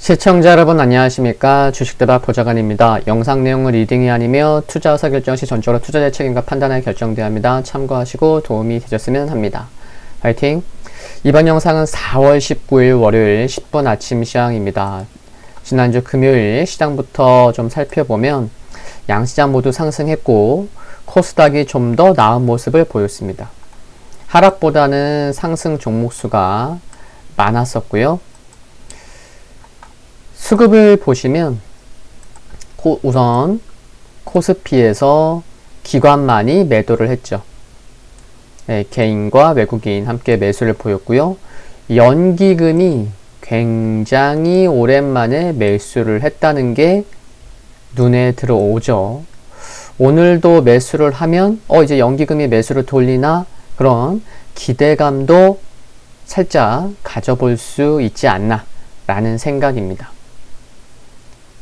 시청자 여러분 안녕하십니까. 주식대박 보좌관입니다. 영상 내용은 리딩이 아니며 투자 의사 결정 시 전적으로 투자자의 책임과 판단에 결정되어야 합니다. 참고하시고 도움이 되셨으면 합니다. 화이팅! 이번 영상은 4월 19일 월요일 10분 아침 시황입니다. 지난주 금요일 시장부터 좀 살펴보면 양시장 모두 상승했고 코스닥이 좀 더 나은 모습을 보였습니다. 하락보다는 상승 종목 수가 많았었고요. 수급을 보시면 우선 코스피에서 기관만이 매도를 했죠. 네, 개인과 외국인 함께 매수를 보였고요. 연기금이 굉장히 오랜만에 매수를 했다는 게 눈에 들어오죠. 오늘도 매수를 하면 이제 연기금이 매수를 돌리나 그런 기대감도 살짝 가져볼 수 있지 않나 라는 생각입니다.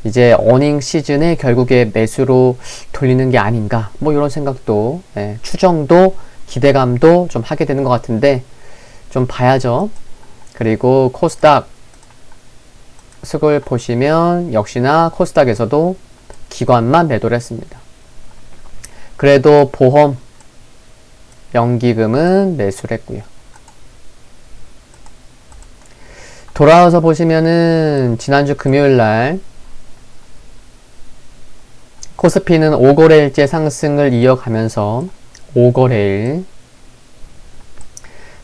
이제 어닝 시즌에 결국에 매수로 돌리는 게 아닌가 이런 생각도 추정도 기대감도 좀 하게 되는 것 같은데 좀 봐야죠. 그리고 코스닥 수급을 보시면 역시나 코스닥에서도 기관만 매도를 했습니다. 그래도 보험, 연기금은 매수를 했고요. 돌아와서 보시면은 지난주 금요일날 코스피는 5거래일째 상승을 이어가면서 5거래일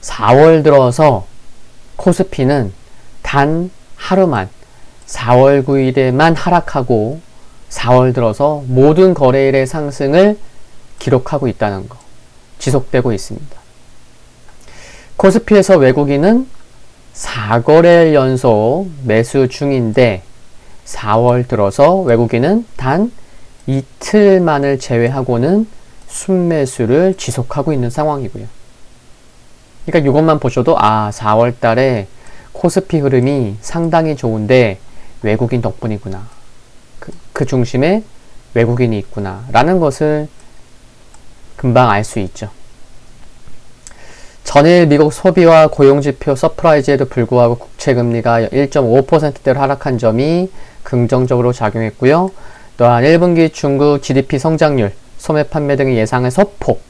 4월 들어서 코스피는 단 하루만 4월 9일에만 하락하고 4월 들어서 모든 거래일의 상승을 기록하고 있다는 거 지속되고 있습니다. 코스피에서 외국인은 4거래일 연속 매수 중인데 4월 들어서 외국인은 단 이틀만을 제외하고는 순매수를 지속하고 있는 상황이고요. 그러니까 이것만 보셔도 4월 달에 코스피 흐름이 상당히 좋은데 외국인 덕분이구나. 그 중심에 외국인이 있구나 라는 것을 금방 알 수 있죠. 전일 미국 소비와 고용지표 서프라이즈에도 불구하고 국채금리가 1.5%대로 하락한 점이 긍정적으로 작용했고요. 또한 1분기 중국 GDP 성장률, 소매 판매 등의 예상을 소폭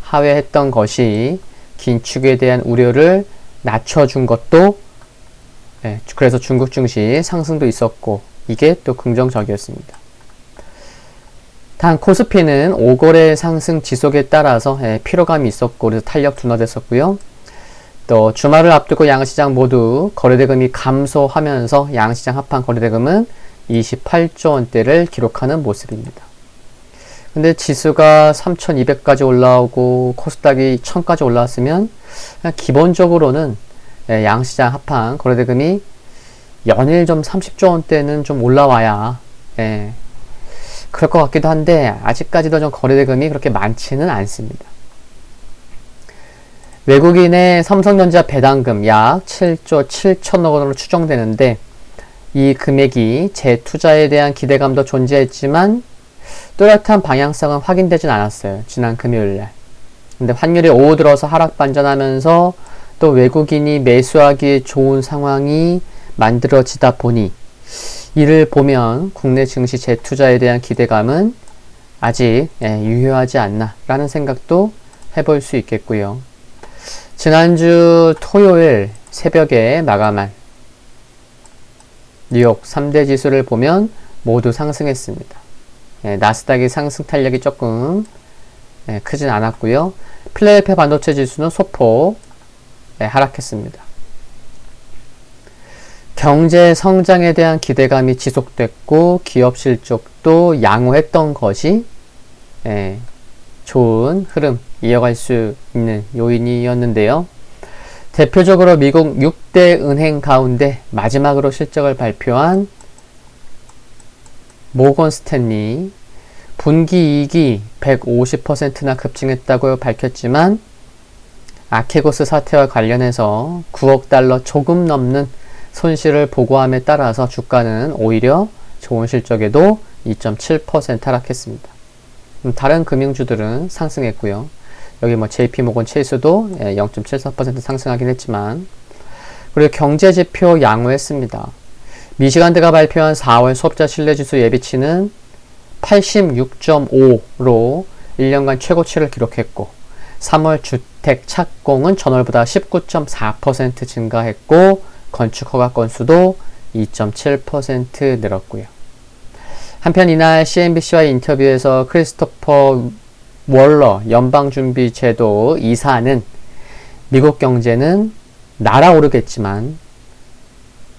하회했던 것이 긴축에 대한 우려를 낮춰준 것도 그래서 중국 증시 상승도 있었고 이게 또 긍정적이었습니다. 단 코스피는 5거래 상승 지속에 따라서 피로감이 있었고 그래서 탄력 둔화됐었고요. 또 주말을 앞두고 양시장 모두 거래대금이 감소하면서 양시장 합한 거래대금은 28조 원대를 기록하는 모습입니다. 근데 지수가 3200까지 올라오고 코스닥이 1000까지 올라왔으면 그냥 기본적으로는 양시장 합한 거래대금이 연일 좀 30조 원대는 좀 올라와야 그럴 것 같기도 한데 아직까지도 좀 거래대금이 그렇게 많지는 않습니다. 외국인의 삼성전자 배당금 약 7조 7천억 원으로 추정되는데 이 금액이 재투자에 대한 기대감도 존재했지만 뚜렷한 방향성은 확인되진 않았어요. 지난 금요일날. 근데 환율이 오후 들어서 하락 반전하면서 또 외국인이 매수하기에 좋은 상황이 만들어지다 보니 이를 보면 국내 증시 재투자에 대한 기대감은 아직 유효하지 않나 라는 생각도 해볼 수 있겠고요. 지난주 토요일 새벽에 마감한 뉴욕 3대 지수를 보면 모두 상승했습니다. 나스닥의 상승 탄력이 조금 크진 않았고요. 필라델피아 반도체 지수는 소폭 하락했습니다. 경제 성장에 대한 기대감이 지속됐고 기업 실적도 양호했던 것이 좋은 흐름 이어갈 수 있는 요인이었는데요. 대표적으로 미국 6대 은행 가운데 마지막으로 실적을 발표한 모건 스탠리 분기 이익이 150%나 급증했다고 밝혔지만 아케고스 사태와 관련해서 9억 달러 조금 넘는 손실을 보고함에 따라서 주가는 오히려 좋은 실적에도 2.7% 하락했습니다. 다른 금융주들은 상승했고요. 여기 JP모건 체이스도 0.74% 상승하긴 했지만, 그리고 경제지표 양호했습니다. 미시간대가 발표한 4월 수업자 신뢰지수 예비치는 86.5로 1년간 최고치를 기록했고 3월 주택 착공은 전월보다 19.4% 증가했고 건축 허가 건수도 2.7% 늘었고요. 한편 이날 CNBC와의 인터뷰에서 크리스토퍼 월러 연방준비제도 이사는 미국 경제는 날아오르겠지만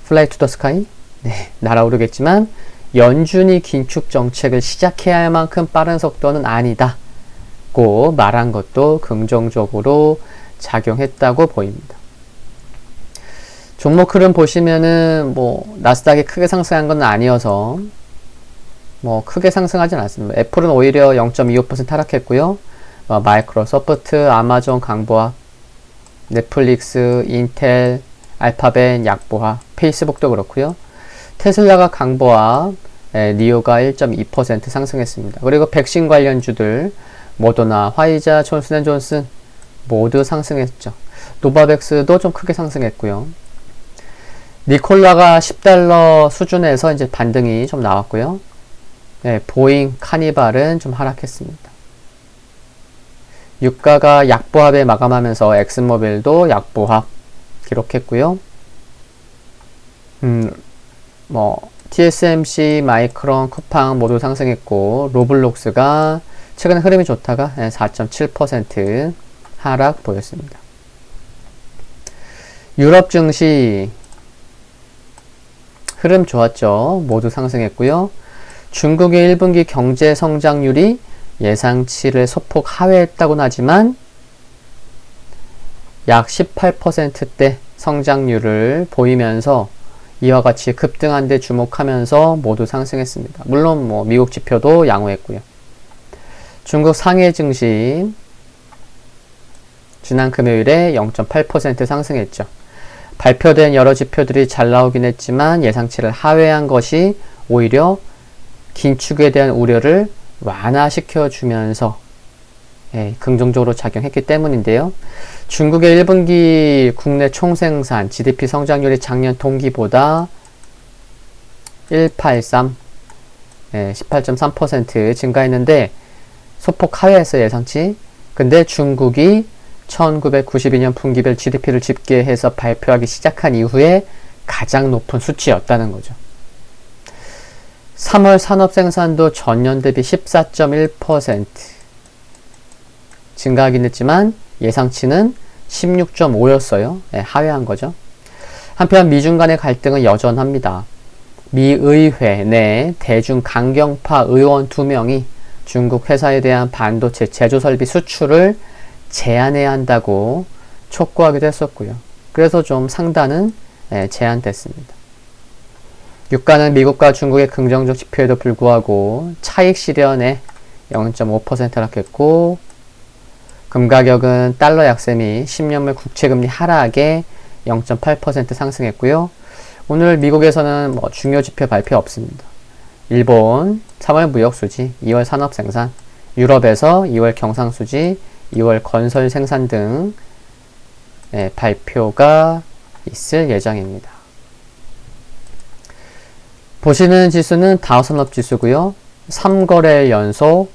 Fly to the sky? 네, 날아오르겠지만 연준이 긴축 정책을 시작해야 할 만큼 빠른 속도는 아니다고 말한 것도 긍정적으로 작용했다고 보입니다. 종목 흐름 보시면은 나스닥이 크게 상승한 건 아니어서 크게 상승하진 않습니다. 애플은 오히려 0.25% 하락했고요. 마이크로소프트, 아마존 강보합, 넷플릭스, 인텔, 알파벳 약보합, 페이스북도 그렇고요. 테슬라가 강보합, 니오가 1.2% 상승했습니다. 그리고 백신 관련주들 모더나, 화이자, 존슨앤존슨 모두 상승했죠. 노바백스도 좀 크게 상승했고요. 니콜라가 $10 수준에서 이제 반등이 좀 나왔고요. 보잉, 카니발은 좀 하락했습니다. 유가가 약보합에 마감하면서 엑슨모빌도 약보합 기록했고요. TSMC, 마이크론, 쿠팡 모두 상승했고 로블록스가 최근 흐름이 좋다가 4.7% 하락 보였습니다. 유럽 증시 흐름 좋았죠. 모두 상승했고요. 중국의 1분기 경제 성장률이 예상치를 소폭 하회했다고는 하지만 약 18%대 성장률을 보이면서 이와 같이 급등한 데 주목하면서 모두 상승했습니다. 물론 미국 지표도 양호했고요. 중국 상해 증시 지난 금요일에 0.8% 상승했죠. 발표된 여러 지표들이 잘 나오긴 했지만 예상치를 하회한 것이 오히려 긴축에 대한 우려를 완화시켜주면서 긍정적으로 작용했기 때문인데요. 중국의 1분기 국내 총생산 GDP 성장률이 작년 동기보다 18.3% 증가했는데 소폭 하회했어요, 예상치. 근데 중국이 1992년 분기별 GDP를 집계해서 발표하기 시작한 이후에 가장 높은 수치였다는 거죠. 3월 산업생산도 전년 대비 14.1% 증가하긴 했지만 예상치는 16.5였어요. 하회한 거죠. 한편 미중 간의 갈등은 여전합니다. 미 의회 내 대중 강경파 의원 2명이 중국 회사에 대한 반도체 제조 설비 수출을 제한해야 한다고 촉구하기도 했었고요. 그래서 좀 상단은 제한됐습니다. 유가는 미국과 중국의 긍정적 지표에도 불구하고 차익 실현에 0.5% 하락했고 금 가격은 달러 약세 및 10년물 국채금리 하락에 0.8% 상승했고요. 오늘 미국에서는 중요 지표 발표 없습니다. 일본 3월 무역수지, 2월 산업생산, 유럽에서 2월 경상수지, 2월 건설 생산 등 발표가 있을 예정입니다. 보시는 지수는 다우산업지수고요. 3거래일 연속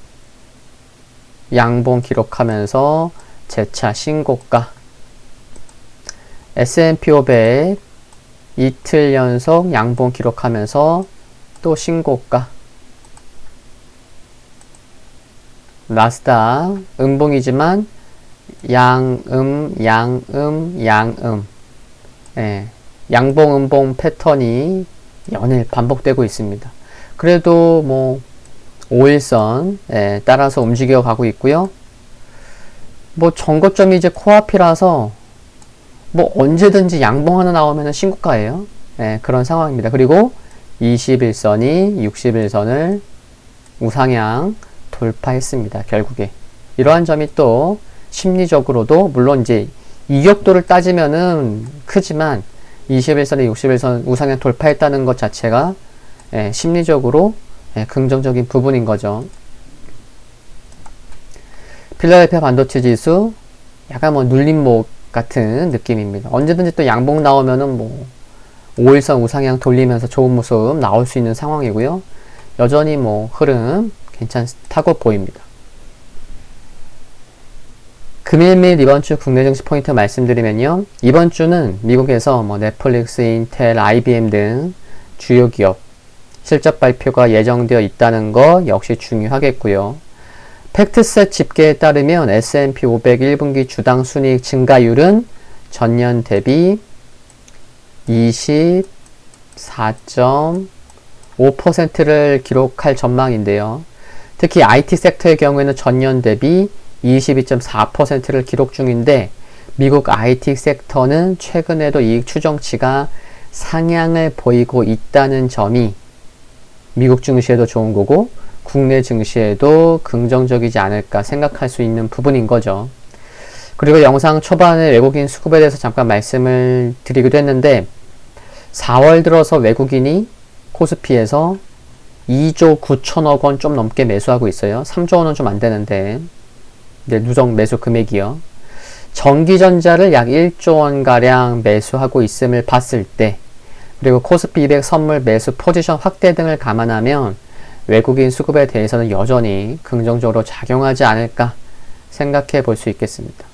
양봉 기록하면서 재차 신고가. S&P 500 이틀 연속 양봉 기록하면서 또 신고가. 나스닥 음봉이지만 양음. 양봉 음봉 패턴이 연일 반복되고 있습니다. 그래도 5일선 따라서 움직여 가고 있고요. 전고점이 이제 코앞이라서 언제든지 양봉 하나 나오면 신고가예요. 그런 상황입니다. 그리고 21선이 61선을 우상향 돌파했습니다. 결국에 이러한 점이 또 심리적으로도 물론 이제 이격도를 따지면은 크지만 21선에 61선 우상향 돌파했다는 것 자체가 심리적으로 긍정적인 부분인 거죠. 필라델피아 반도체 지수 약간 눌림목 같은 느낌입니다. 언제든지 또 양봉 나오면은 5일선 우상향 돌리면서 좋은 모습 나올 수 있는 상황이고요. 여전히 뭐 흐름 괜찮다고 보입니다. 금일 및 이번 주 국내 증시 포인트 말씀드리면요. 이번 주는 미국에서 뭐 넷플릭스, 인텔, IBM 등 주요 기업 실적 발표가 예정되어 있다는 거 역시 중요하겠고요. 팩트셋 집계에 따르면 S&P 500 1분기 주당 순이익 증가율은 전년 대비 24.5%를 기록할 전망인데요. 특히 IT 섹터의 경우에는 전년 대비 22.4%를 기록 중인데 미국 IT 섹터는 최근에도 이익 추정치가 상향을 보이고 있다는 점이 미국 증시에도 좋은 거고 국내 증시에도 긍정적이지 않을까 생각할 수 있는 부분인 거죠. 그리고 영상 초반에 외국인 수급에 대해서 잠깐 말씀을 드리기도 했는데 4월 들어서 외국인이 코스피에서 2조 9천억 원 좀 넘게 매수하고 있어요. 3조 원은 좀 안 되는데 누적 매수 금액이요. 전기전자를 약 1조 원가량 매수하고 있음을 봤을 때 그리고 코스피 200 선물 매수 포지션 확대 등을 감안하면 외국인 수급에 대해서는 여전히 긍정적으로 작용하지 않을까 생각해 볼 수 있겠습니다.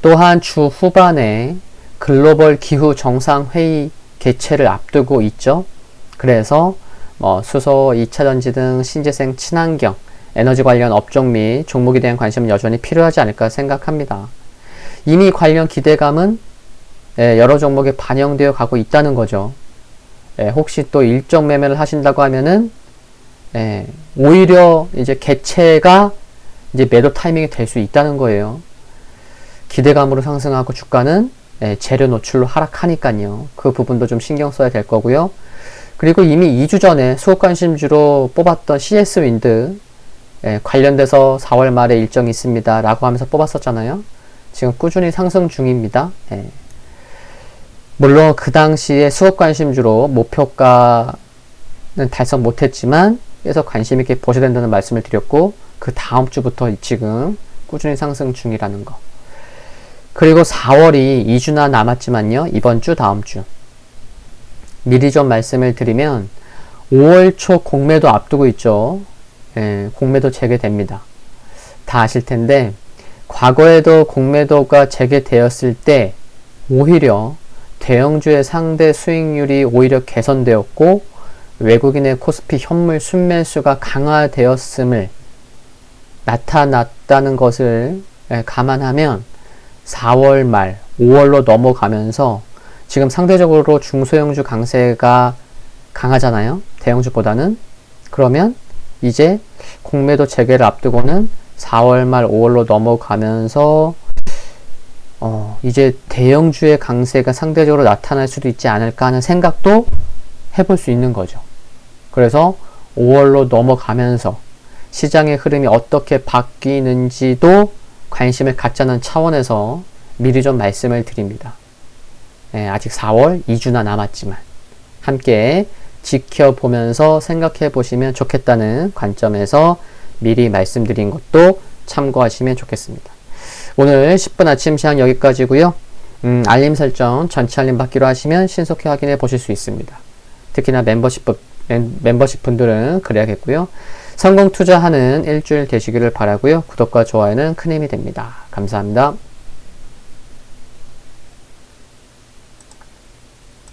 또한 주 후반에 글로벌 기후 정상회의 개최를 앞두고 있죠. 그래서 수소, 2차전지 등 신재생 친환경, 에너지 관련 업종 및 종목에 대한 관심은 여전히 필요하지 않을까 생각합니다. 이미 관련 기대감은 여러 종목에 반영되어 가고 있다는 거죠. 혹시 또 일정 매매를 하신다고 하면은 오히려 이제 개체가 이제 매도 타이밍이 될 수 있다는 거예요. 기대감으로 상승하고 주가는 재료 노출로 하락하니까요. 그 부분도 좀 신경 써야 될 거고요. 그리고 이미 2주 전에 수급 관심주로 뽑았던 CS 윈드 관련돼서 4월 말에 일정이 있습니다 라고 하면서 뽑았었잖아요. 지금 꾸준히 상승 중입니다. 물론 그 당시에 수급 관심주로 목표가는 달성 못했지만 계속 관심 있게 보셔야 된다는 말씀을 드렸고 그 다음 주부터 지금 꾸준히 상승 중이라는 거. 그리고 4월이 2주나 남았지만요. 이번 주 다음 주 미리 좀 말씀을 드리면 5월 초 공매도 앞두고 있죠. 공매도 재개됩니다. 다 아실 텐데 과거에도 공매도가 재개되었을 때 오히려 대형주의 상대 수익률이 오히려 개선되었고 외국인의 코스피 현물 순매수가 강화되었음을 나타났다는 것을 감안하면 4월 말 5월로 넘어가면서 지금 상대적으로 중소형주 강세가 강하잖아요. 대형주보다는. 그러면 이제 공매도 재개를 앞두고는 4월 말 5월로 넘어가면서 이제 대형주의 강세가 상대적으로 나타날 수도 있지 않을까 하는 생각도 해볼 수 있는 거죠. 그래서 5월로 넘어가면서 시장의 흐름이 어떻게 바뀌는지도 관심을 갖자는 차원에서 미리 좀 말씀을 드립니다. 아직 4월 2주나 남았지만 함께 지켜보면서 생각해 보시면 좋겠다는 관점에서 미리 말씀드린 것도 참고하시면 좋겠습니다. 오늘 10분 아침 시황 여기까지고요. 알림 설정 전체 알림 받기로 하시면 신속히 확인해 보실 수 있습니다. 특히나 멤버십 분들은 그래야겠고요. 성공 투자하는 일주일 되시기를 바라고요. 구독과 좋아요는 큰 힘이 됩니다. 감사합니다.